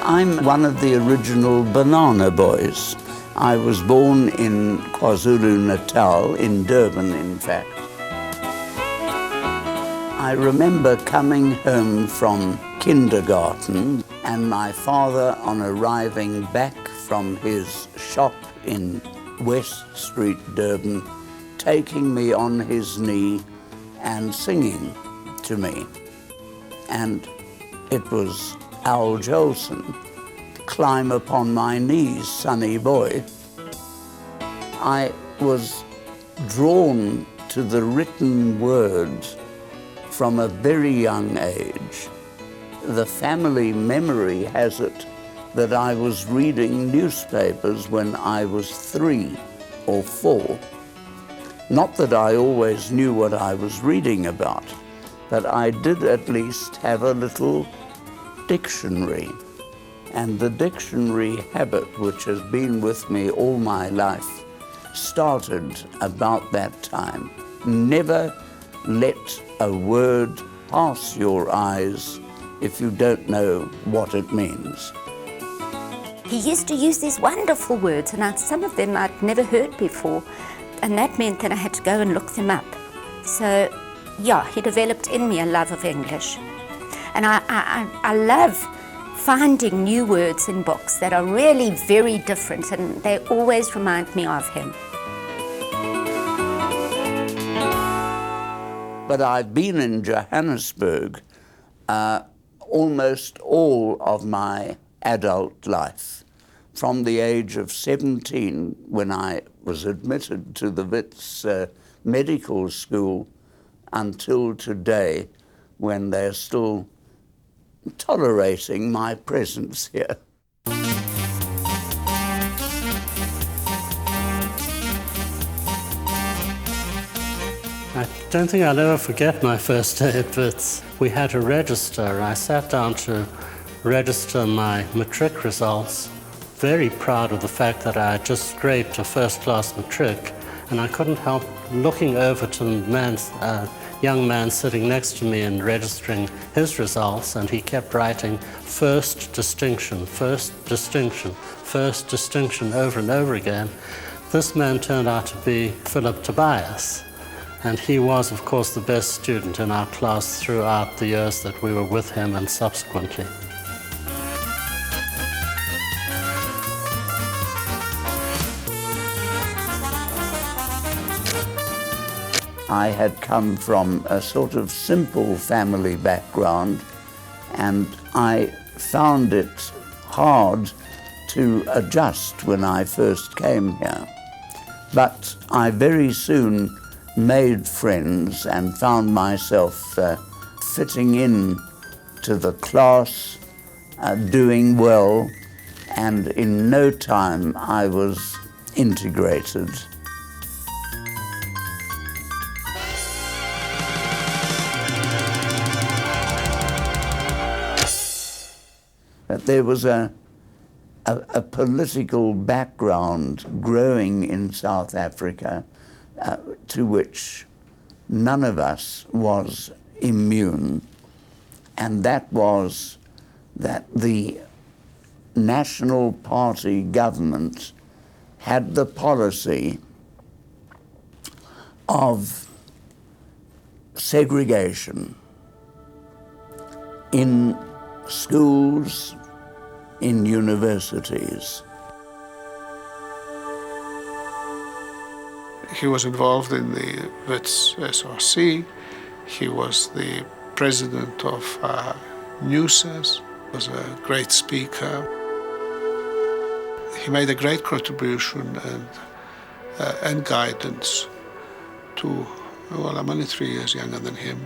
I'm one of the original Banana Boys. I was born in KwaZulu-Natal, in Durban, in fact. I remember coming home from kindergarten and my father, on arriving back from his shop in West Street, Durban, taking me on his knee and singing to me. And it was Al Jolson, "Climb Upon My Knees, Sonny Boy." I was drawn to the written words from a very young age. The family memory has it that I was reading newspapers when I was 3 or 4. Not that I always knew what I was reading about, but I did at least have a little dictionary. And the dictionary habit, which has been with me all my life, started about that time. Never let a word pass your eyes if you don't know what it means. He used to use these wonderful words, and some of them I'd never heard before, and that meant that I had to go and look them up. So, yeah, he developed in me a love of English. And I love finding new words in books that are really very different, and they always remind me of him. But I've been in Johannesburg almost all of my adult life. From the age of 17, when I was admitted to the Wits medical school, until today, when they're still tolerating my presence here. I don't think I'll ever forget my first day at Wits. We had to register. I sat down to register my matric results, very proud of the fact that I had just scraped a first-class matric, and I couldn't help looking over to the young man sitting next to me and registering his results, and he kept writing first distinction, first distinction, first distinction over and over again. This man turned out to be Phillip Tobias. And he was, of course, the best student in our class throughout the years that we were with him and subsequently. I had come from a sort of simple family background, and I found it hard to adjust when I first came here. But I very soon made friends and found myself fitting in to the class, doing well, and in no time I was integrated. But there was a political background growing in South Africa to which none of us was immune, and that was that the National Party government had the policy of segregation in schools, in universities. He was involved in the Wits SRC. He was the president of NUSAS, was a great speaker. He made a great contribution and guidance to, well, I'm only 3 years younger than him,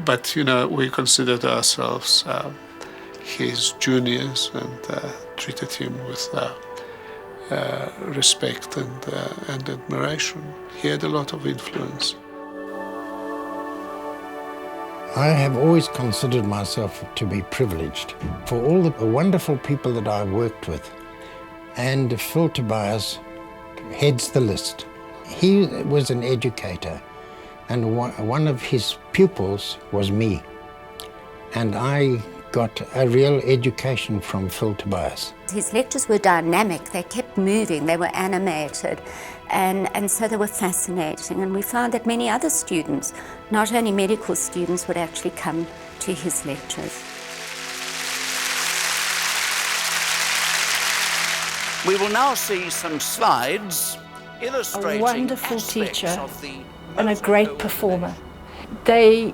but you know, we considered ourselves his juniors and treated him with respect and admiration. He had a lot of influence. I have always considered myself to be privileged for all the wonderful people that I worked with, and Phil Tobias heads the list. He was an educator, and one of his pupils was me. and I got a real education from Phil Tobias. His lectures were dynamic, they kept moving, they were animated, and so they were fascinating. And we found that many other students, not only medical students, would actually come to his lectures. We will now see some slides illustrating a wonderful aspects teacher of the and a great performer. They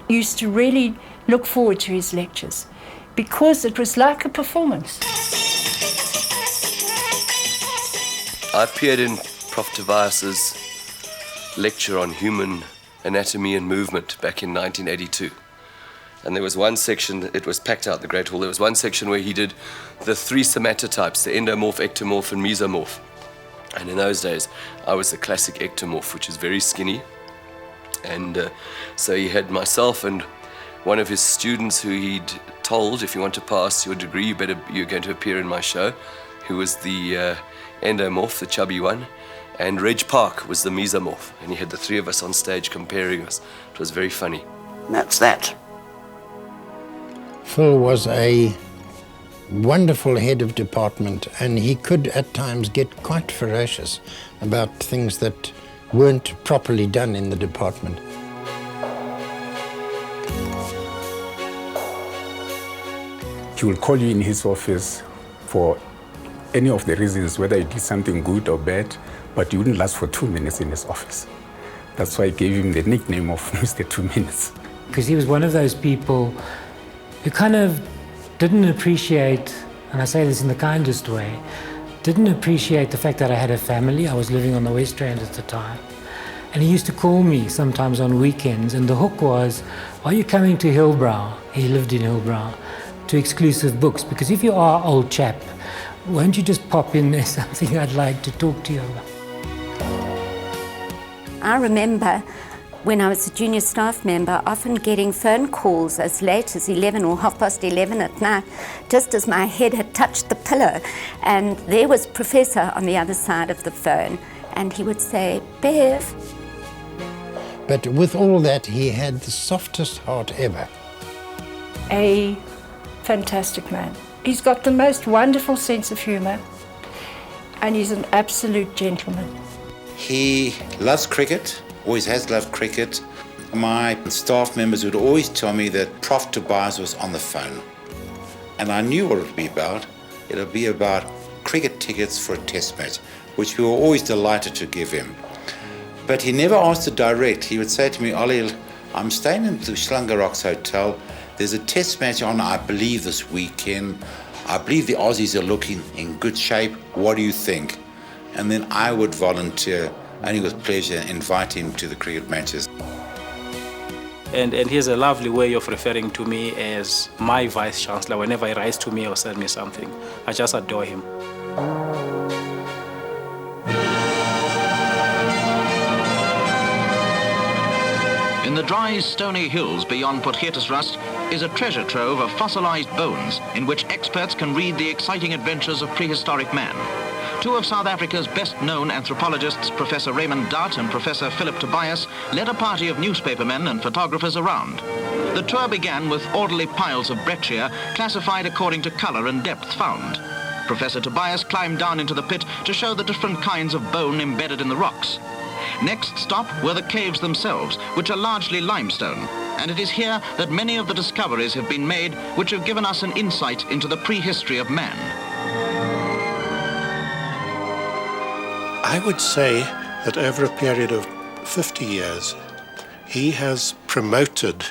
used to really look forward to his lectures because it was like a performance. I appeared in Prof. Tobias's lecture on human anatomy and movement back in 1982. And there was one section, it was packed out, the Great Hall, there was one section where he did the three somatotypes, the endomorph, ectomorph, and mesomorph. And in those days, I was the classic ectomorph, which is very skinny. And so he had myself and one of his students who he'd told, if you want to pass your degree, you're going to appear in my show, who was the endomorph, the chubby one. And Reg Park was the mesomorph. And he had the three of us on stage comparing us. It was very funny. That's that. Phil was a wonderful head of department, and he could at times get quite ferocious about things that weren't properly done in the department. He will call you in his office for any of the reasons, whether you did something good or bad, but you wouldn't last for 2 minutes in his office. That's why I gave him the nickname of Mr. 2 Minutes. Because he was one of those people who kind of didn't appreciate, and I say this in the kindest way, didn't appreciate the fact that I had a family. I was living on the West Rand at the time. And he used to call me sometimes on weekends, and the hook was, are you coming to Hillbrow? He lived in Hillbrow, to exclusive books, because if you are old chap, won't you just pop in there something I'd like to talk to you about? I remember when I was a junior staff member, often getting phone calls as late as 11 or 11:30 at night, just as my head had touched the pillow. And there was Professor on the other side of the phone, and he would say, Bev. But with all that, he had the softest heart ever. A fantastic man. He's got the most wonderful sense of humour, and he's an absolute gentleman. He loves cricket, always has loved cricket. My staff members would always tell me that Prof. Tobias was on the phone. And I knew what it would be about. It would be about cricket tickets for a test match, which we were always delighted to give him. But he never asked to direct. He would say to me, Ollie, I'm staying in the Schlangerrocks Hotel. There's a test match on, I believe, this weekend. I believe the Aussies are looking in good shape. What do you think? And then I would volunteer, only with pleasure, invite him to the cricket matches. And he has a lovely way of referring to me as my Vice-Chancellor whenever he writes to me or sends me something. I just adore him. In the dry, stony hills beyond Witwatersrand is a treasure trove of fossilized bones in which experts can read the exciting adventures of prehistoric man. Two of South Africa's best-known anthropologists, Professor Raymond Dart and Professor Phillip Tobias, led a party of newspapermen and photographers around. The tour began with orderly piles of breccia classified according to color and depth found. Professor Tobias climbed down into the pit to show the different kinds of bone embedded in the rocks. Next stop were the caves themselves, which are largely limestone, and it is here that many of the discoveries have been made which have given us an insight into the prehistory of man. I would say that over a period of 50 years, he has promoted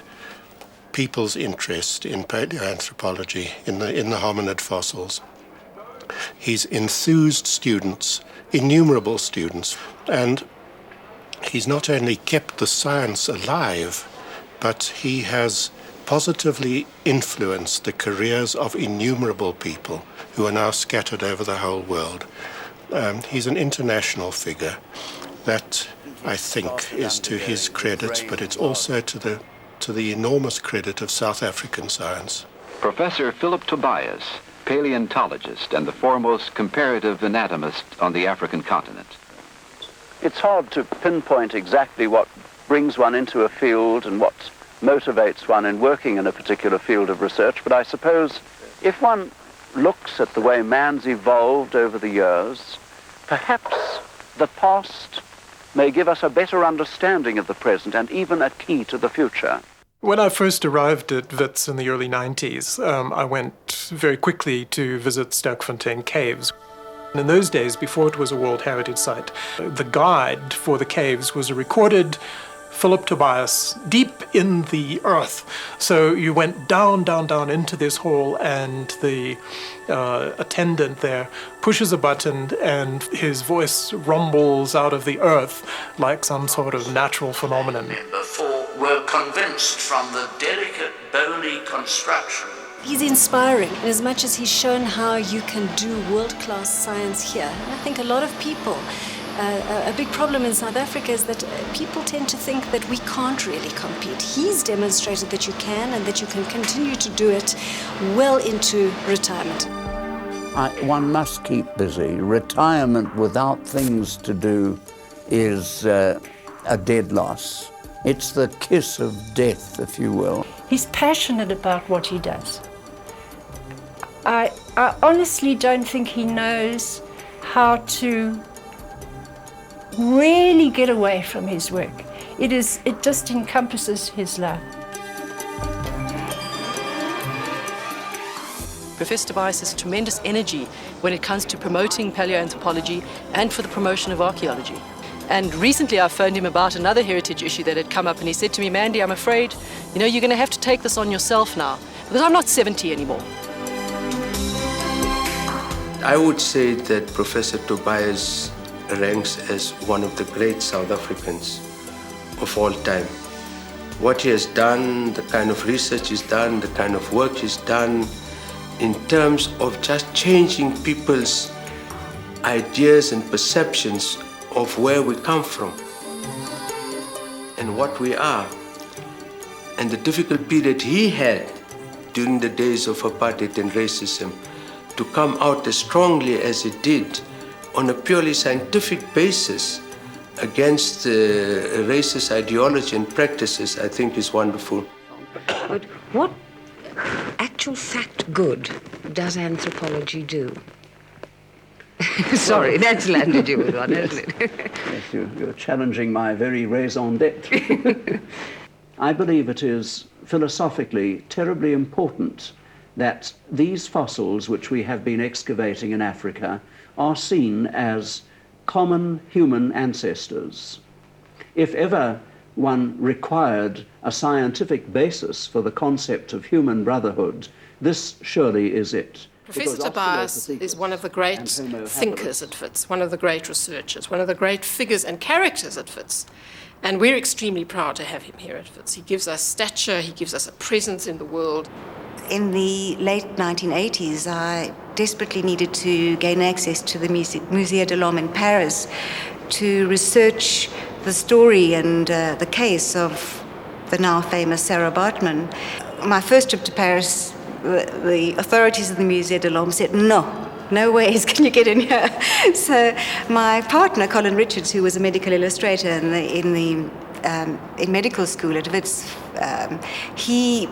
people's interest in paleoanthropology, in the hominid fossils. He's enthused students, innumerable students, and he's not only kept the science alive, but he has positively influenced the careers of innumerable people who are now scattered over the whole world. He's an international figure. That, I think, is to his credit, but it's also to the enormous credit of South African science. Professor Phillip Tobias, paleontologist and the foremost comparative anatomist on the African continent. It's hard to pinpoint exactly what brings one into a field and what motivates one in working in a particular field of research, but I suppose if one looks at the way man's evolved over the years, perhaps the past may give us a better understanding of the present and even a key to the future. When I first arrived at Wits in the early 90s, I went very quickly to visit Sterkfontein Caves. In those days, before it was a World Heritage Site, the guide for the caves was a recorded Phillip Tobias deep in the earth. So you went down into this hole, and the attendant there pushes a button and his voice rumbles out of the earth like some sort of natural phenomenon. Before were convinced from the delicate bony construction. He's inspiring in as much as he's shown how you can do world-class science here. I think a lot of people, a big problem in South Africa is that people tend to think that we can't really compete. He's demonstrated that you can, and that you can continue to do it well into retirement. One must keep busy. Retirement without things to do is a dead loss. It's the kiss of death, if you will. He's passionate about what he does. I honestly don't think he knows how to really get away from his work. It just encompasses his life. Professor Tobias has tremendous energy when it comes to promoting paleoanthropology and for the promotion of archaeology. And recently I phoned him about another heritage issue that had come up, and he said to me, "Mandy, I'm afraid, you're going to have to take this on yourself now, because I'm not 70 anymore." I would say that Professor Tobias ranks as one of the great South Africans of all time. What he has done, the kind of research he's done, the kind of work he's done in terms of just changing people's ideas and perceptions of where we come from and what we are, and the difficult period he had during the days of apartheid and racism, to come out as strongly as it did on a purely scientific basis against racist ideology and practices, I think is wonderful. But what actual fact good does anthropology do? Sorry, that's landed you with one, hasn't it? Yes, you're challenging my very raison d'etre. I believe it is philosophically terribly important that these fossils which we have been excavating in Africa are seen as common human ancestors. If ever one required a scientific basis for the concept of human brotherhood, this surely is it. Professor Tobias is one of the great thinkers at Wits, one of the great researchers, one of the great figures and characters at Wits. And we're extremely proud to have him here at Wits. He gives us stature, he gives us a presence in the world. In the late 1980s, I desperately needed to gain access to the Musée de l'Homme in Paris to research the story and the case of the now famous Sarah Baartman. My first trip to Paris, the authorities of the Musée de l'Homme said, no ways can you get in here. So my partner, Colin Richards, who was a medical illustrator in medical school at Wits, he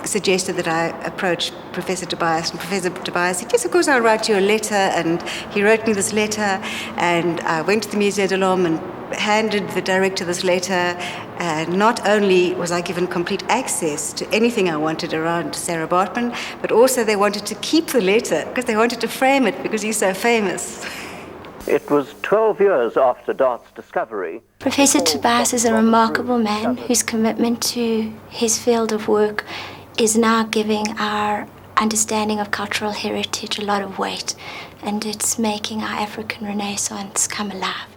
suggested that I approach Professor Tobias, and Professor Tobias said, "Yes, of course, I'll write you a letter." And he wrote me this letter, and I went to the Musée de l'Homme and handed the director this letter. And not only was I given complete access to anything I wanted around Sarah Baartman, but also they wanted to keep the letter because they wanted to frame it because he's so famous. It was 12 years after Dart's discovery. Professor Tobias is a remarkable man whose commitment to his field of work is now giving our understanding of cultural heritage a lot of weight, and it's making our African Renaissance come alive.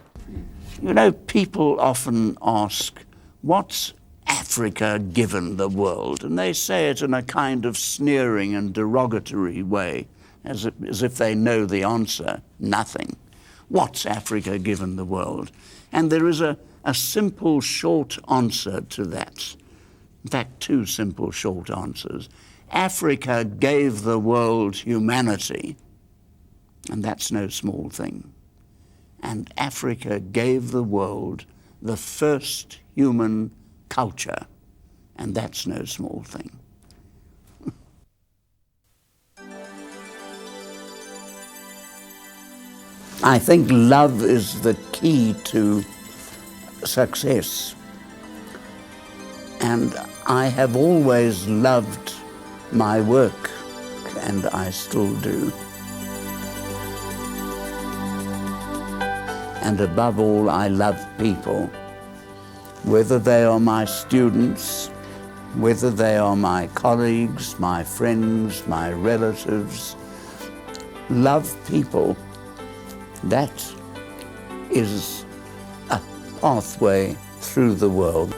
You know, people often ask, what's Africa given the world? And they say it in a kind of sneering and derogatory way, as if they know the answer: nothing. What's Africa given the world? And there is a simple, short answer to that. In fact, two simple, short answers. Africa gave the world humanity, and that's no small thing. And Africa gave the world the first human culture, And that's no small thing. I think love is the key to success. And I have always loved my work, and I still do. And above all, I love people, whether they are my students, whether they are my colleagues, my friends, my relatives. Love people. That is a pathway through the world.